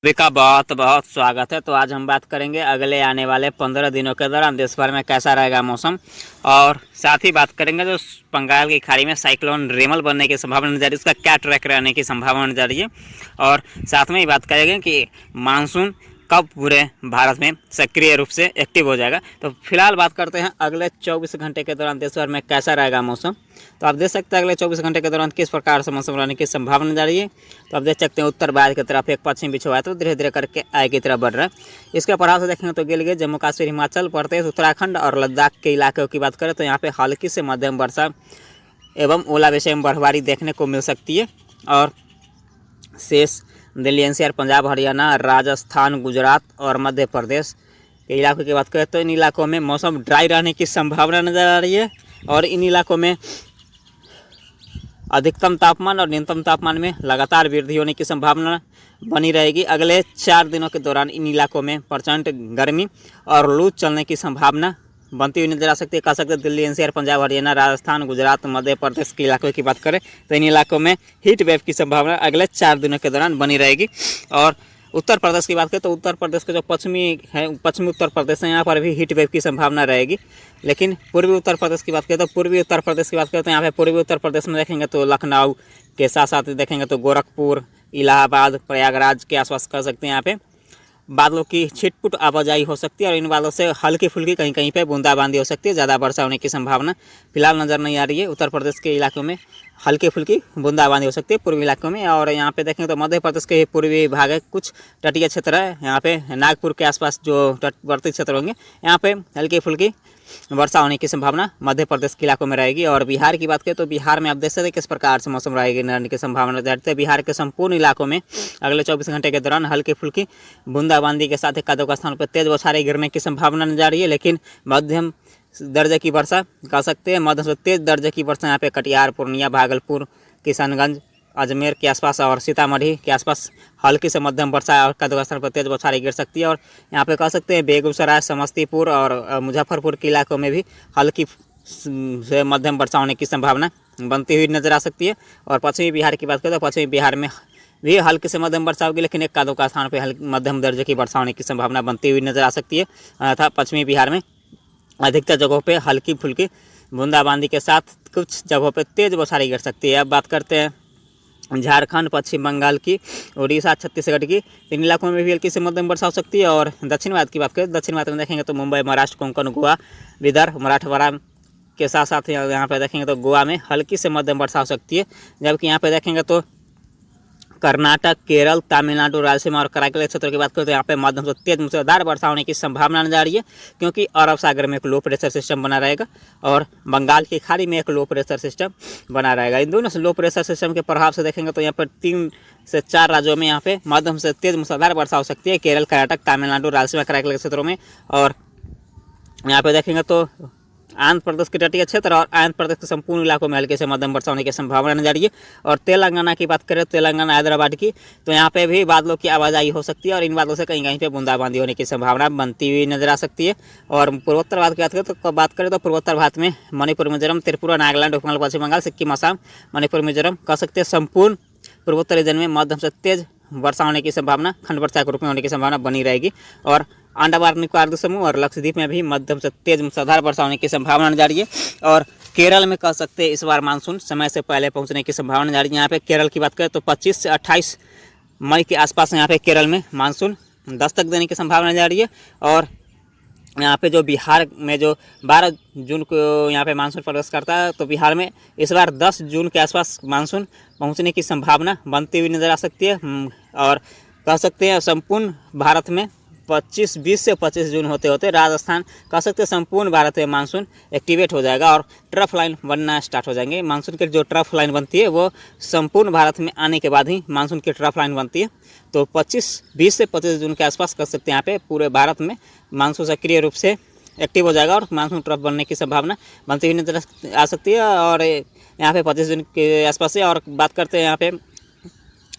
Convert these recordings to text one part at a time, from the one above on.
सभी का बहुत बहुत स्वागत है। तो आज हम बात करेंगे अगले आने वाले 15 दिनों के दौरान देश भर में कैसा रहेगा मौसम, और साथ ही बात करेंगे जो बंगाल की खाड़ी में साइक्लोन रेमल बनने की संभावना नजर आ रही है, उसका क्या ट्रैक रहने की संभावना नजर आ रही है, और साथ में ही बात करेंगे कि मानसून कब पूरे भारत में सक्रिय रूप से एक्टिव हो जाएगा। तो फिलहाल बात करते हैं अगले 24 घंटे के दौरान देश भर में कैसा रहेगा मौसम। तो आप देख सकते हैं अगले 24 घंटे के दौरान किस प्रकार से मौसम रहने की संभावना नजर आ रही है। तो आप देख सकते हैं उत्तर भारत की तरफ एक पश्चिमी विक्षोभ है तो धीरे धीरे करके आगे की तरफ बढ़ रहा है। इसके प्रभाव से देखेंगे तो गिलगित, जम्मू कश्मीर, हिमाचल प्रदेश, उत्तराखंड और लद्दाख के इलाकों की बात करें तो यहाँ पे हल्की से मध्यम वर्षा एवं ओलावृष्टि एवं बर्फबारी देखने को मिल सकती है। और शेष दिल्ली, एनसीआर, पंजाब, हरियाणा, राजस्थान, गुजरात और मध्य प्रदेश के इलाकों की बात करें तो इन इलाकों में मौसम ड्राई रहने की संभावना नज़र आ रही है। और इन इलाकों में अधिकतम तापमान और न्यूनतम तापमान में लगातार वृद्धि होने की संभावना बनी रहेगी। अगले 4 दिनों के दौरान इन इलाकों में प्रचंड गर्मी और लू चलने की संभावना बनती हुई नजर आ सकती है। कह सकते हैं दिल्ली, एनसीआर, पंजाब, हरियाणा, राजस्थान, गुजरात, मध्य प्रदेश के इलाकों की बात करें तो इन इलाकों में हीट वेव की संभावना अगले 4 दिनों के दौरान बनी रहेगी। और उत्तर प्रदेश की बात करें तो उत्तर प्रदेश के जो पश्चिमी उत्तर प्रदेश है यहाँ पर भी हीट वेव की संभावना रहेगी। लेकिन पूर्वी उत्तर प्रदेश की बात करें तो यहाँ पे पूर्वी उत्तर प्रदेश में देखेंगे तो लखनऊ के साथ साथ देखेंगे तो गोरखपुर, इलाहाबाद, प्रयागराज के आसपास कर सकते हैं यहाँ पे बादलों की छिटपुट आवाजाही हो सकती है और इन बादलों से हल्की फुल्की कहीं कहीं पे बूंदाबांदी हो सकती है। ज़्यादा वर्षा होने की संभावना फिलहाल नज़र नहीं आ रही है। उत्तर प्रदेश के इलाकों में हल्की फुल्की बूंदाबांदी हो सकती है पूर्वी इलाकों में। और यहाँ पे देखें तो मध्य प्रदेश के पूर्वी भाग है, कुछ तटीय क्षेत्र है, यहाँ पे नागपुर के आसपास जो तटवर्ती क्षेत्र होंगे यहाँ पे हल्की फुल्की वर्षा होने की संभावना मध्य प्रदेश के इलाकों में रहेगी। और बिहार की बात करें तो बिहार में आप देख सकते हैं किस प्रकार से मौसम रहेगी रहने की संभावना रहती है। बिहार के संपूर्ण इलाकों में अगले 24 घंटे के दौरान हल्की फुल्की बूंदाबांदी के साथ एक आधों स्थानों पर तेज बौछारें गिरने की संभावना नजर आ रही है। लेकिन मध्यम दर्जे की वर्षा कह सकते हैं, मध्यम से तेज दर्जे की वर्षा यहाँ पे कटिहार, पूर्णिया, भागलपुर, किशनगंज, अजमेर के आसपास और सीतामढ़ी के आसपास हल्की से मध्यम वर्षा और कई स्थान पर तेज बौछारें गिर सकती है। और यहाँ पे कह सकते हैं बेगूसराय, समस्तीपुर और मुजफ्फरपुर के इलाकों में भी हल्की से मध्यम वर्षा होने की संभावना बनती हुई नजर आ सकती है। और पश्चिमी बिहार की बात करें तो पश्चिमी बिहार में भी हल्की से मध्यम वर्षा होगी, लेकिन एक आधों स्थान पर हल्की मध्यम दर्जे की वर्षा होने की संभावना बनती हुई नजर आ सकती है। तथा पश्चिमी बिहार में अधिकतर जगहों पर हल्की फुल्की बूंदाबांदी के साथ कुछ जगहों पर तेज बौछारें गिर सकती है। अब बात करते हैं झारखंड, पश्चिम बंगाल की, उड़ीसा, छत्तीसगढ़ की, इन इलाकों में भी हल्की से मध्यम वर्षा हो सकती है। और दक्षिण भारत की बात करें, दक्षिण भारत में देखेंगे तो मुंबई, महाराष्ट्र, कोंकण, गोवा, विदर्भ, मराठवाड़ा के साथ साथ यहाँ पे देखेंगे तो गोवा में हल्की से मध्यम वर्षा हो सकती है। जबकि यहाँ पे देखेंगे तो कर्नाटक, केरल, तमिलनाडु, रायलसीमा और कराईकल क्षेत्रों की बात करें तो यहाँ पे मध्यम से तेज मूसलाधार वर्षा होने की संभावना नजर आ रही है, क्योंकि अरब सागर में एक लो प्रेशर सिस्टम बना रहेगा और बंगाल की खाड़ी में एक लो प्रेशर सिस्टम बना रहेगा। इन दोनों लो प्रेशर सिस्टम के प्रभाव से देखेंगे तो यहाँ पर 3 से 4 राज्यों में यहाँ पे मध्यम से तेज मूसलाधार वर्षा हो सकती है, केरल, कर्नाटक, तमिलनाडु, रायलसीमा, कराईकल क्षेत्रों में। और यहाँ पे देखेंगे तो आंध्र प्रदेश के तटीय क्षेत्र और आंध्र प्रदेश के संपूर्ण इलाकों में हल्के से मध्यम वर्षा होने की संभावना नजर आ रही है। और तेलंगाना की बात करें, तेलंगाना, हैदराबाद की, तो यहाँ पे भी बादलों की आवाजाही हो सकती है और इन बादलों से कहीं कहीं पे बूंदाबांदी होने की संभावना बनती हुई नजर आ सकती है। और पूर्वोत्तर भारत की बात करें तो पूर्वोत्तर भारत में मणिपुर, मिजोरम, त्रिपुरा, नागालैंड, उपमहाल, पश्चिम बंगाल, सिक्किम, असम, मणिपुर, मिजोरम कह सकते हैं संपूर्ण पूर्वोत्तर रीजन में मध्यम से तेज वर्षा होने की संभावना, खंड वर्षा के रूप में होने की संभावना बनी रहेगी। और अंडमान निकोबार द्वीप समूह और लक्षद्वीप में भी मध्यम से तेज मूसलाधार वर्षा होने की संभावना नजर आ रही है। और केरल में कह सकते हैं इस बार मानसून समय से पहले पहुंचने की संभावना नजर आ रही है। यहाँ पे केरल की बात करें तो 25 से 28 मई के आसपास यहाँ पे केरल में मानसून दस्तक देने की संभावना नजर आ रही है। और यहाँ पे जो बिहार में जो 12 जून को यहाँ पे मानसून प्रवेश करता है, तो बिहार में इस बार 10 जून के आसपास मानसून पहुँचने की संभावना बनती हुई नज़र आ सकती है। और कह सकते हैं संपूर्ण भारत में 20 से 25 जून होते होते राजस्थान कह सकते हैं संपूर्ण भारत में मानसून एक्टिवेट हो जाएगा और ट्रफ लाइन बनना स्टार्ट हो जाएंगे। मानसून की जो ट्रफ लाइन बनती है वो संपूर्ण भारत में आने के बाद ही मानसून की ट्रफ लाइन बनती है। तो 20 से 25 जून के आसपास कह सकते हैं यहाँ पे पूरे भारत में मानसून सक्रिय रूप से एक्टिव हो जाएगा और मानसून ट्रफ बनने की संभावना बनती हुई नजर आ सकती है। और यहाँ पे 25 जून के आसपास से। और बात करते हैं यहाँ पे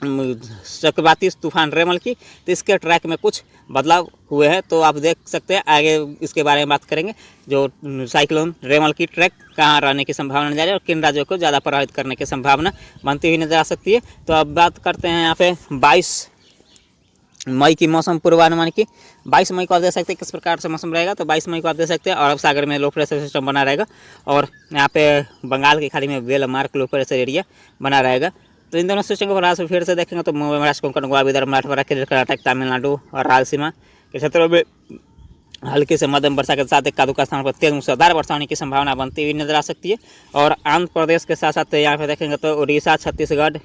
चक्रवाती तूफान रेमल की, तो इसके ट्रैक में कुछ बदलाव हुए हैं। तो आप देख सकते हैं आगे इसके बारे में बात करेंगे, जो साइक्लोन रेमल की ट्रैक कहाँ रहने की संभावना नजर आ रही है और किन राज्यों को ज़्यादा प्रभावित करने की संभावना बनती हुई नजर आ सकती है। तो अब बात करते हैं यहाँ पे 22 मई की मौसम पूर्वानुमान की 22 मई को आप देख सकते हैं किस प्रकार से मौसम रहेगा। तो 22 मई को आप देख सकते हैं अरब सागर में लो प्रेशर सिस्टम बना रहेगा और यहाँ पे बंगाल की खाड़ी में well mark low pressure area बना रहेगा। तो इन दोनों सिस्टम को प्रभाव से फिर से देखेंगे तो मुंबई, महाराष्ट्र, कोंकण, गोवा, विदर्भ, मराठवाड़ा, केरल, कर्नाटक, तमिलनाडु और रायलसीमा के क्षेत्रों में हल्की से मध्यम वर्षा के साथ एक दुक्का स्थान पर तेज मूसलाधार वर्षा होने की संभावना बनती हुई नजर आ सकती है। और आंध्र प्रदेश के साथ साथ यहाँ पे देखेंगे तो उड़ीसा, छत्तीसगढ़,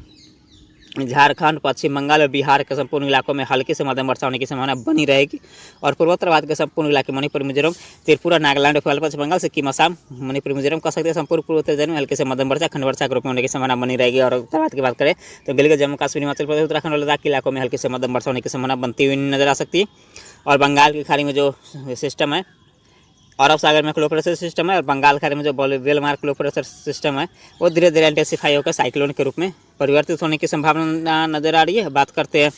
झारखंड, पश्चिम बंगाल और बिहार के संपूर्ण इलाकों में हल्की से मध्यम वर्षा होने की संभावना बनी रहेगी। और पूर्वोत्तर भारत के संपूर्ण इलाके मणिपुर, मिजोरम, त्रिपुरा, नागालैंड, पश्चिम बंगाल, सिक्किम, असम, मणिपुर, मिजोरम कह सकते हैं संपूर्ण पूर्वोत्तर राज्य में हल्की से मध्यम वर्षा, खंड वर्षा के रूप में होने की संभावना बनी रहेगी। और उत्तर भारत की बात करें तो गिलगित, जम्मू कश्मीर, हिमाचल प्रदेश, उत्तराखंड और लद्दाख के इलाकों में हल्की से मध्यम वर्षा होने की संभावना बनती हुई नजर आ सकती है। और बंगाल की खाड़ी में जो सिस्टम है, अरब सागर में लो प्रेशर सिस्टम है और बंगाल खाड़ी में जो well mark low pressure system है वो धीरे धीरे इंटेंसिफाई होकर साइक्लोन के रूप में परिवर्तित होने की संभावना नजर आ रही है। बात करते हैं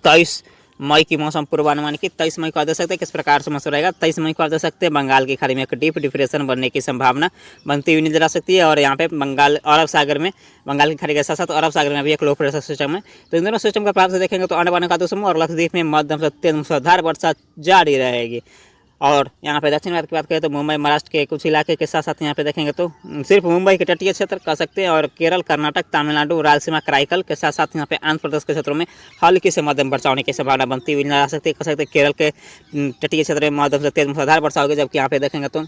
23 मई की मौसम पूर्वानुमान की। 23 मई को आप देख सकते हैं किस प्रकार से मौसम रहेगा। 23 मई को आप देख सकते हैं बंगाल की खाड़ी में एक डीप डिप्रेशन बनने की संभावना बनती हुई नजर आ सकती है। और यहाँ पे बंगाल, अरब सागर में, बंगाल की खाड़ी के साथ साथ अरब सागर में भी एक लो प्रेशर सिस्टम है। तो इन दोनों सिस्टम के प्रभाव से देखेंगे तो अंडमान निकोबार समूह और लक्षद्वीप में मध्यम से तेज मूसलाधार वर्षा जारी रहेगी। और यहाँ पे दक्षिण भारत की बात करें तो मुंबई, महाराष्ट्र के कुछ इलाके के साथ साथ यहाँ पे देखेंगे तो सिर्फ मुंबई के तटीय क्षेत्र कह सकते हैं और केरल, कर्नाटक, तमिलनाडु, रायलसीमा, कराईकल के साथ साथ यहाँ पे आंध्र प्रदेश के क्षेत्रों में हल्की से मध्यम वर्षा होने की संभावना बनती हुई नजर आ सकती है। कह सकते हैं केरल के तटीय क्षेत्र में मध्यम से तेज मूसलाधार वर्षा होगी। जबकि यहाँ पे देखेंगे तो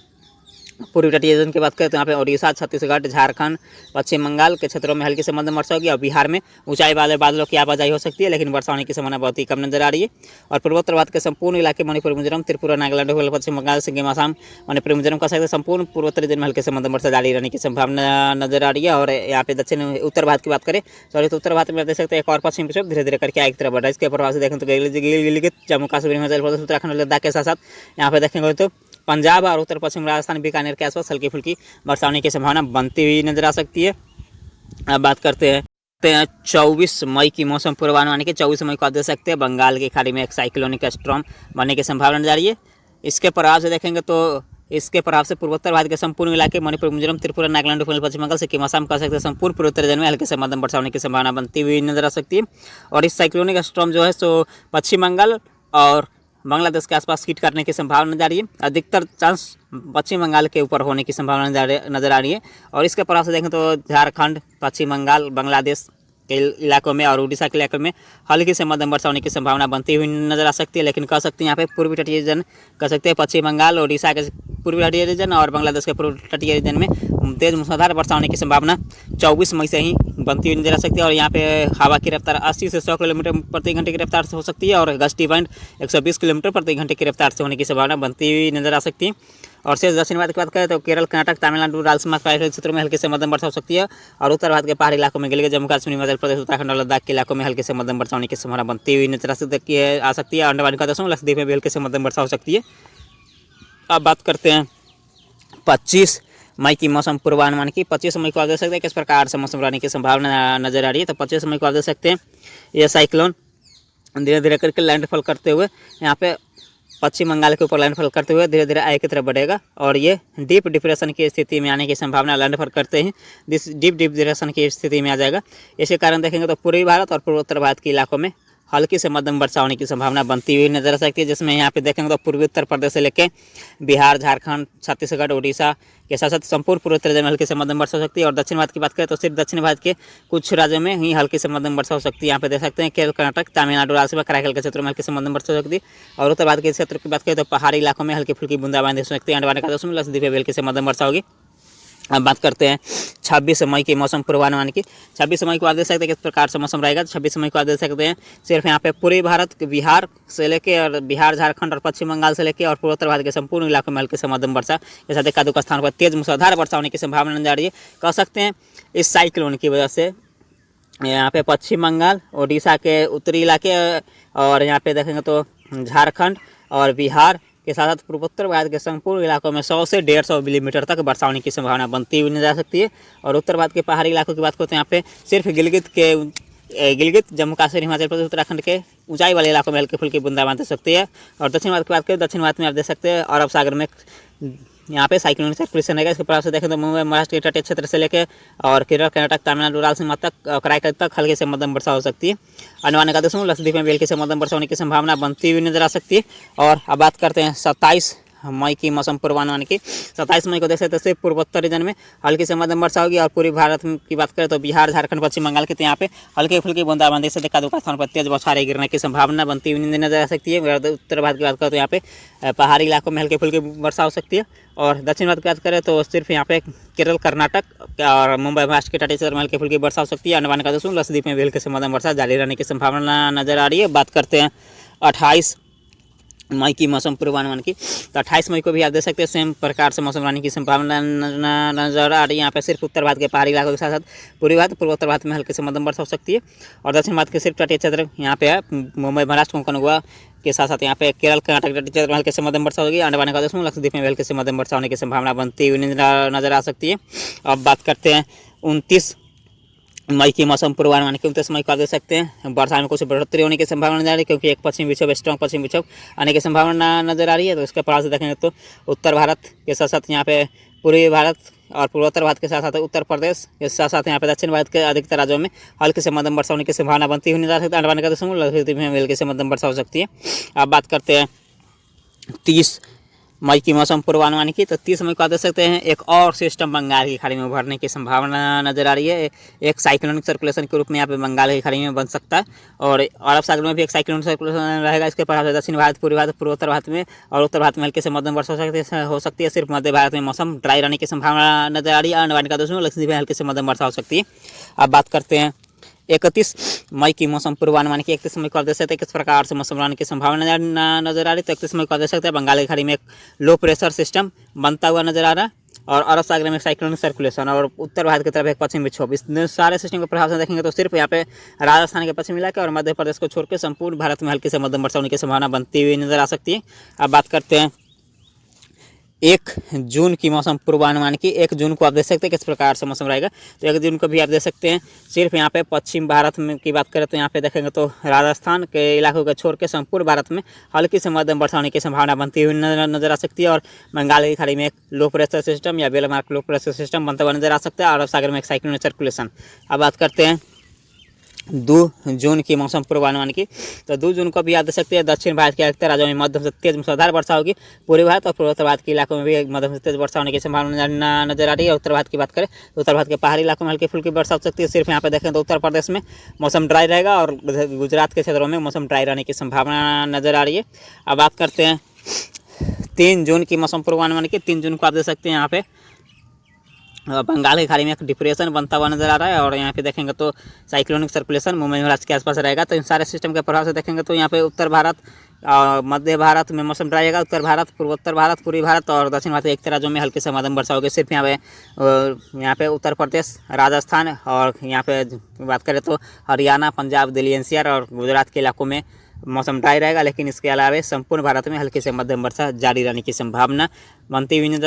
पूर्वी तटीय रीजन की बात करें तो यहाँ पे उड़ीसा, छत्तीसगढ़, झारखंड, पश्चिम बंगाल के क्षेत्रों में हल्की से मध्यम वर्षा होगी। और बिहार में ऊंचाई वाले बादलों की आवाजाही हो सकती है लेकिन वर्षा होने की संभावना बहुत ही कम नजर आ रही है। और पूर्वोत्तर भारत के संपूर्ण इलाके मणिपुर, मिजोरम, त्रिपुरा, नागालैंड, पश्चिम बंगाल, सिक्किम, असम, मणिपुर, मिजोरम कह सकते हैं संपूर्ण पूर्वोत्तर रीजन में हल्के से मध्यम वर्षा जारी रहने की संभावना नजर आ रही है। और यहाँ पे उत्तर भारत की बात करें तो उत्तर भारत में देख सकते हैं एक और पश्चिम विक्षोभ धीरे धीरे करके एक तरफ बढ़ रहा है। इसके प्रभाव से देखें तो गिलगित, जम्मू कश्मीर, हिमाचल प्रदेश, उत्तराखंड और लद्दाख के साथ साथ यहाँ पे देखेंगे तो पंजाब और उत्तर पश्चिम राजस्थान, बीकानेर के आसपास हल्की फुल्की वर्षा होने की संभावना बनती हुई नजर आ सकती है। अब बात करते हैं 24 मई की मौसम पूर्वानुमान की। 24 मई को आप देख सकते हैं बंगाल की खाड़ी में एक साइक्लोनिक स्ट्रॉम बनने की संभावना नजर आ रही है। इसके प्रभाव से देखेंगे तो इसके प्रभाव से पूर्वोत्तर भारत के संपूर्ण इलाके मणिपुर, मिजोरम, त्रिपुरा, नागालैंड, पश्चिम बंगाल, सिक्किम, असम कह सकते हैं संपूर्ण पूर्वोत्तर राज्य में हल्के से मध्यम वर्षा होने की संभावना बनती हुई नजर आ सकती है। और इस साइक्लोनिक स्ट्रॉम जो है सो पश्चिम बंगाल और बांग्लादेश के आसपास हिट करने की संभावना नजर आ रही है। अधिकतर चांस पश्चिम बंगाल के ऊपर होने की संभावना नजर आ रही है। और इसके प्रभाव से देखें तो झारखंड, पश्चिम बंगाल, बांग्लादेश के इलाकों में और उड़ीसा के इलाकों में हल्की से मध्यम वर्षा होने की संभावना बनती हुई नजर आ सकती है। लेकिन कह सकते हैं यहाँ पे पूर्वी तटीय रीजन कह सकते हैं पश्चिम बंगाल, उड़ीसा के पूर्वी तटीय रीजन और बांग्लादेश के पूर्वी तटीय रीजन में तेज मूसलाधार वर्षा होने की संभावना 24 मई से ही बनती हुई नजर आ सकती है। और यहाँ पे हवा की रफ्तार 80 से 100 किलोमीटर प्रति घंटे की रफ्तार से हो सकती है और गस्टी बैंड 120 किलोमीटर प्रति घंटे की रफ्तार से होने की संभावना बनती हुई नजर आ सकती है। और शेष दक्षिण भारत की बात करें तो केरल, कर्नाटक, तमिलनाडु, राजस्थान के क्षेत्रों में हल्की से मध्यम वर्षा हो सकती है। और उत्तर भारत के पहाड़ी इलाकों में गिलगित, जम्मू कश्मीर, हिमाचल प्रदेश, उत्तराखंड और लद्दाख के इलाकों में हल्की से मध्यम वर्षा होने की संभावना बनती हुई नजर आ सकती है। अंडमान निकोबार समूह, लक्षद्वीप में भी हल्की से मध्यम वर्षा हो सकती है। अब बात करते हैं 25 मई की मौसम पूर्वानुमान की। 25 मई को आप देख सकते हैं किस प्रकार से मौसम रहने की संभावना नजर आ रही है। तो 25 मई को आप देख सकते हैं यह साइक्लोन धीरे धीरे करके लैंडफॉल करते हुए यहाँ पे पश्चिम बंगाल के ऊपर लैंडफॉल करते हुए धीरे धीरे आई की तरफ बढ़ेगा और ये डीप डिप्रेशन की स्थिति में आने की संभावना लैंडफॉल करते ही डीप डिप्रेशन की स्थिति में आ जाएगा। इसके कारण देखेंगे तो पूर्वी भारत और पूर्वोत्तर भारत के इलाकों में हल्की से मध्यम वर्षा होने की संभावना बनती हुई नजर आ सकती है। जिसमें यहाँ पे देखेंगे तो पूर्वी उत्तर प्रदेश से लेकर बिहार, झारखंड, छत्तीसगढ़, उड़ीसा के साथ साथ संपूर्ण पूर्वोत्तर राज्य में हल्की से मध्यम वर्षा हो सकती है। और दक्षिण भारत की बात करें तो सिर्फ दक्षिण भारत के कुछ राज्यों में ही हल्की से मध्यम वर्षा हो सकती है। यहाँ पे देख सकते हैं केरल, कर्नाटक, तमिलनाडु, राजस्थान, कराईकल के क्षेत्रों में हल्की से मध्यम वर्षा हो सकती है। और उत्तर भारत के क्षेत्र की बात करें तो पहाड़ी इलाकों में हल्की फुल्की बूंदाबांदी हो सकती है। अंडमान निकोबार में लक्षद्वीप में हल्की से मध्यम वर्षा होगी। अब बात करते हैं 26 मई की मौसम पूर्वानुमान की। 26 मई को आप देख सकते हैं किस प्रकार से मौसम रहेगा। 26 मई को आप देख सकते हैं सिर्फ यहाँ पे पूर्वी भारत, बिहार से लेके और बिहार, झारखंड और पश्चिम बंगाल से लेके और पूर्वोत्तर भारत के संपूर्ण इलाकों में हल्की से मध्यम वर्षा के साथ एकाध स्थान पर तेज मूसलाधार वर्षा होने की संभावना नजर आ रही है। कह सकते हैं इस साइक्लोन की वजह से यहाँ पे पश्चिम बंगाल, उड़ीसा के उत्तरी इलाके और यहाँ पे देखेंगे तो झारखंड और बिहार के साथ साथ पूर्वोत्तर भारत के संपूर्ण इलाकों में 100 से 150 मिलीमीटर तक वर्षा होने की संभावना बनती हुई नजर आ सकती है। और उत्तर भारत के पहाड़ी इलाकों की बात करते हैं यहाँ पे सिर्फ गिलगित, जम्मू कश्मीर, हिमाचल प्रदेश, उत्तराखंड के ऊंचाई वाले इलाकों में हल्की फुल्की बूंदाबांदी हो सकती है। और दक्षिण भारत की बात करें दक्षिण भारत में आप देख सकते हैं अरब सागर में यहाँ पे साइक्लोनिक सर्कुलेशन रहेगा। इसके प्रभाव से देखें तो मुंबई महाराष्ट्र के तटीय क्षेत्र से लेकर और केरल, कर्नाटक, तमिलनाडु, राजस्थान तक कराईकल तक हल्की से मध्यम वर्षा हो सकती है। आने वाले 1 दिनों लक्षद्वीप में भी हल्की से मध्यम वर्षा होने की संभावना बनती हुई नजर आ सकती है। और अब बात करते हैं 27 मई की मौसम पूर्वानुमान की। 27 मई को देख सकते हैं सिर्फ पूर्वोत्तर रीजन में हल्की से मध्यम वर्षा होगी। और पूरी भारत की बात करें तो बिहार, झारखंड, पश्चिम बंगाल के तो यहाँ पे हल्की फुल्की बूंदाबांदी से एकाध स्थान पर तेज बौछारें गिरने की संभावना बनती हुई नजर आ सकती है। उत्तर भारत की बात करें तो यहाँ पे पहाड़ी इलाकों में हल्की फुल्की वर्षा हो सकती है। और दक्षिण भारत की बात करें तो सिर्फ यहाँ पे केरल, कर्नाटक और मुंबई महाराष्ट्र के तटीय क्षेत्र में हल्की फुल्की वर्षा हो सकती है। आने वाले 1 दिनों लक्षद्वीप में भी हल्की से मध्यम वर्षा जारी रहने की संभावना नजर आ रही है। बात करते हैं 28 मई की मौसम पूर्वानुमान की। तो 28 मई को भी आप देख सकते हैं सेम प्रकार से मौसम रहने की संभावना नजर आ रही है। यहाँ पे सिर्फ उत्तर भारत के पहाड़ी इलाकों के साथ साथ पूर्वी भारत, पूर्वोत्तर भारत में हल्के से मध्यम वर्षा हो सकती है। और दक्षिण भारत के सिर्फ तटीय क्षेत्र यहाँ पे है, मुंबई, महाराष्ट्र, कोंकण, गोवा के साथ साथ यहाँ पे केरल, कर्नाटक तटीय क्षेत्र में हल्के से मध्यम वर्षा होगी। आने वाले 1 दिनों लक्षद्वीप में हल्के से मध्यम वर्षा होने की संभावना बनती हुई नजर आ सकती है। अब बात करते हैं 29 मई की मौसम पूर्वानुमान की। 29 मई को आप देख सकते हैं वर्षा में कुछ बढ़ोतरी होने की संभावना नजर आ रही है, क्योंकि एक पश्चिमी विक्षोभ, स्ट्रॉन्ग पश्चिमी विक्षोभ आने की संभावना नजर आ रही है। तो इसके प्रभाव से देखेंगे तो उत्तर भारत के साथ साथ यहाँ पे पूर्वी भारत और पूर्वोत्तर भारत के साथ साथ उत्तर प्रदेश के साथ साथ यहाँ पे दक्षिण भारत के अधिकतर राज्यों में हल्के से मध्यम वर्षा होने की संभावना बनती हुई नजर आ सकती है। आने वाले 1 दिनों लक्षद्वीप में हल्के से मध्यम वर्षा हो सकती है। अब बात करते हैं 30 मई की मौसम पूर्वानुमान की। तो 30 मई को आप देख सकते हैं एक और सिस्टम बंगाल की खाड़ी में उभरने की संभावना नजर आ रही है। एक साइक्लोनिक सर्कुलेशन के रूप में यहाँ पे बंगाल की खाड़ी में बन सकता है। और अरब सागर में भी एक साइक्लोनिक सर्कुलेशन रहेगा। इसके प्रभाव से दक्षिण भारत, पूर्वी भारत, पूर्वोत्तर भारत में और उत्तर भारत में हल्के से मध्यम वर्षा हो सकती है। सिर्फ मध्य भारत में मौसम ड्राई रहने की संभावना नजर आ रही है। आने वाले 1 दिनों लक्षद्वीप में हल्के से मध्यम वर्षा हो सकती है। अब बात करते हैं 31 मई की मौसम पूर्वानुमान की। 31 मई को आप देख सकते हैं किस प्रकार से मौसम रहने की संभावना नजर आ रही है। तो 31 मई को आप देख सकते हैं बंगाल की खाड़ी में एक लो प्रेशर सिस्टम बनता हुआ नजर आ रहा है। और अरब सागर में साइक्लोनिक सर्कुलेशन और उत्तर भारत की तरफ एक पश्चिमी विक्षोभ। इस सारे सिस्टम के प्रभाव से देखेंगे तो सिर्फ यहाँ पे राजस्थान के पश्चिमी इलाके और मध्य प्रदेश को छोड़कर संपूर्ण भारत में हल्की से मध्यम वर्षा होने की संभावना बनती हुई नजर आ सकती है। अब बात करते हैं 1 जून की मौसम पूर्वानुमान की। 1 जून को आप देख सकते हैं किस प्रकार से मौसम रहेगा। तो 1 जून को भी आप देख सकते हैं सिर्फ यहाँ पे पश्चिम भारत में की बात करें तो यहाँ पे देखेंगे तो राजस्थान के इलाकों को छोड़ के संपूर्ण भारत में हल्की से मध्यम वर्षा होने की संभावना बनती हुई नजर आ सकती है। और बंगाल की खाड़ी में एक लो प्रेशर सिस्टम या well mark low pressure system बनता हुआ नजर आ सकता है। और अरब सागर में एक साइक्लोनिक सर्कुलेशन। अब बात करते हैं 2 जून की मौसम पूर्वानुमान की। तो 2 जून को भी आप देख सकते हैं दक्षिण भारत के अधिकतर राज्यों में मध्यम से तेज मूसलाधार वर्षा होगी। पूर्वी भारत और पूर्वोत्तर भारत के इलाकों में भी मध्यम से तेज वर्षा होने की संभावना नजर आ रही है। उत्तर भारत की बात करें तो उत्तर भारत के पहाड़ी इलाकों में हल्की फुल्की वर्षा हो सकती है। सिर्फ यहाँ पे देखें तो उत्तर प्रदेश में मौसम ड्राई रहेगा और गुजरात के क्षेत्रों में मौसम ड्राई रहने की संभावना नजर आ रही है। अब बात करते हैं 3 जून की मौसम पूर्वानुमान की। 3 जून को आप देख सकते हैं यहाँ पे बंगाल की खाड़ी में एक डिप्रेशन बनता हुआ नजर आ रहा है। और यहाँ पे देखेंगे तो साइक्लोनिक सर्कुलेशन मुंबई महाराष्ट्र के आसपास रहेगा। तो इन सारे सिस्टम के प्रभाव से देखेंगे तो यहाँ पे उत्तर भारत, मध्य भारत में मौसम ड्राई रहेगा। उत्तर भारत, पूर्वोत्तर भारत, पूर्वी भारत और दक्षिण भारत एक राज्यों में हल्की से मध्यम वर्षा होगी। सिर्फ यहाँ पे उत्तर प्रदेश, राजस्थान और यहाँ पे बात करें तो हरियाणा, पंजाब, दिल्ली एनसीआर और गुजरात के इलाकों में मौसम ड्राई रहेगा। लेकिन इसके अलावा संपूर्ण भारत में हल्की से मध्यम वर्षा जारी रहने की संभावना बनती हुई नजर